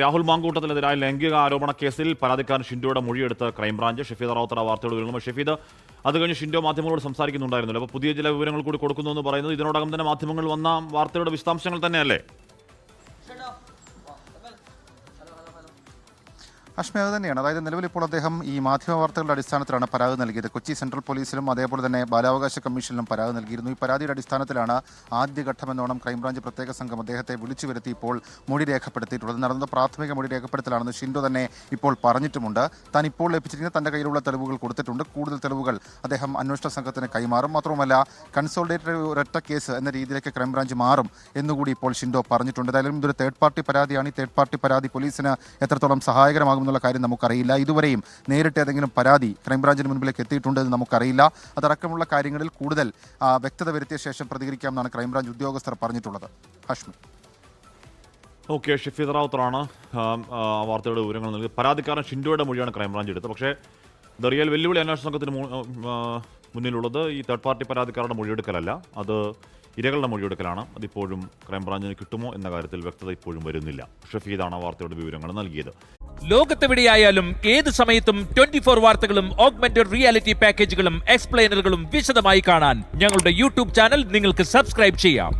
രാഹുൽ മാങ്കൂട്ടത്തിനെതിരായ ലൈംഗിക ആരോപണ കേസിൽ പരാതിക്കാരൻ ഷിൻഡോയുടെ മൊഴിയെടുത്ത് ക്രൈംബ്രാഞ്ച്. ഷഫീദ് റാവുത്തർ വാർത്തയോട് വരുന്നു. ഷഫീദ്, അത് കഴിഞ്ഞ് ഷിൻഡോ മാധ്യമങ്ങളോട് സംസാരിക്കുന്നുണ്ടായിരുന്നല്ലോ. അപ്പോൾ പുതിയ ചില വിവരങ്ങൾ കൂടി കൊടുക്കുന്നു എന്ന് പറയുന്നത് ഇതിനോടകം തന്നെ മാധ്യമങ്ങൾ വന്ന വാർത്തയുടെ വിശദാംശങ്ങൾ തന്നെയല്ലേ? അഷ്മി, അത് തന്നെയാണ്. അതായത് നിലവിൽ ഇപ്പോൾ അദ്ദേഹം ഈ മാധ്യമ വാർത്തകളുടെ അടിസ്ഥാനത്തിലാണ് പരാതി നൽകിയത്. കൊച്ചി സെൻട്രൽ പോലീസിലും അതേപോലെ തന്നെ ബാലാവകാശ കമ്മീഷനിലും പരാതി നൽകിയിരുന്നു. ഈ പരാതിയുടെ അടിസ്ഥാനത്തിലാണ് ആദ്യഘട്ടമെന്നോണം ക്രൈംബ്രാഞ്ച് പ്രത്യേക സംഘം അദ്ദേഹത്തെ വിളിച്ചു വരുത്തി ഇപ്പോൾ മൊഴി രേഖപ്പെടുത്തിയിട്ടുള്ളത്. നടന്ന പ്രാഥമിക മൊഴി രേഖപ്പെടുത്തലാണെന്ന് ഷിൻഡോ തന്നെ ഇപ്പോൾ പറഞ്ഞിട്ടുമുണ്ട്. താൻ ഇപ്പോൾ ലഭിച്ചിരിക്കുന്ന തന്റെ കയ്യിലുള്ള തെളിവുകൾ കൊടുത്തിട്ടുണ്ട്. കൂടുതൽ തെളിവുകൾ അദ്ദേഹം അന്വേഷണ സംഘത്തിന് കൈമാറും. മാത്രമല്ല കൺസോളിഡേറ്റഡ് ഒരൊറ്റ കേസ് എന്ന രീതിയിലേക്ക് ക്രൈംബ്രാഞ്ച് മാറും എന്നുകൂടി ഇപ്പോൾ ഷിൻഡോ പറഞ്ഞിട്ടുണ്ട്. ഏതായാലും ഇതൊരു തേർഡ് പാർട്ടി പരാതിയാണ്. ഈ തേർഡ് പാർട്ടി പരാതി പോലീസിന് എത്രത്തോളം സഹായകരമാകും എന്നുള്ള കാര്യം നമുക്കറിയില്ല. ഇതുവരെയും നേരിട്ട് ഏതെങ്കിലും പരാതി ക്രൈംബ്രാഞ്ചിന് മുൻപിലേക്ക് എത്തിയിട്ടുണ്ടെന്ന് നമുക്കറിയില്ല. അതടക്കമുള്ള കാര്യങ്ങളിൽ കൂടുതൽ വ്യക്തത വരുത്തിയ ശേഷം പ്രതികരിക്കാമെന്നാണ് ക്രൈംബ്രാഞ്ച് ഉദ്യോഗസ്ഥർ പറഞ്ഞിട്ടുള്ളത്. ഹാഷ്മി. ഓക്കെ, ഷഫീദ് റാവുത്തറാണ് വാർത്തയുടെ വിവരങ്ങൾ നൽകി. പരാതിക്കാരൻ ഷിൻഡോയുടെ മൊഴിയാണ് ക്രൈംബ്രാഞ്ച് എടുത്തത്. പക്ഷേ ഇത് റിയൽ വെല്ലുവിളി അന്വേഷണ സംഘത്തിന് മുന്നിലുള്ളത് ഈ തേർഡ് പാർട്ടി പരാതിക്കാരുടെ മൊഴിയെടുക്കലല്ല, അത് ഇരകളുടെ മൊഴിയെടുക്കലാണ്. അതിപ്പോഴും ക്രൈംബ്രാഞ്ചിന് കിട്ടുമോ എന്ന കാര്യത്തിൽ വ്യക്തത ഇപ്പോഴും വരുന്നില്ല. ഷഫീദാണ് വാർത്തയുടെ വിവരങ്ങൾ നൽകിയത്. ലോകത്തെവിടെയായാലും ഏത് സമയത്തും 24 വാർത്തകളും ഓഗ്മെന്റഡ് റിയാലിറ്റി പാക്കേജുകളും എക്സ്പ്ലെയിനറുകളും വിശദമായി കാണാൻ ഞങ്ങളുടെ യൂട്യൂബ് ചാനൽ നിങ്ങൾക്ക് സബ്സ്ക്രൈബ് ചെയ്യാം.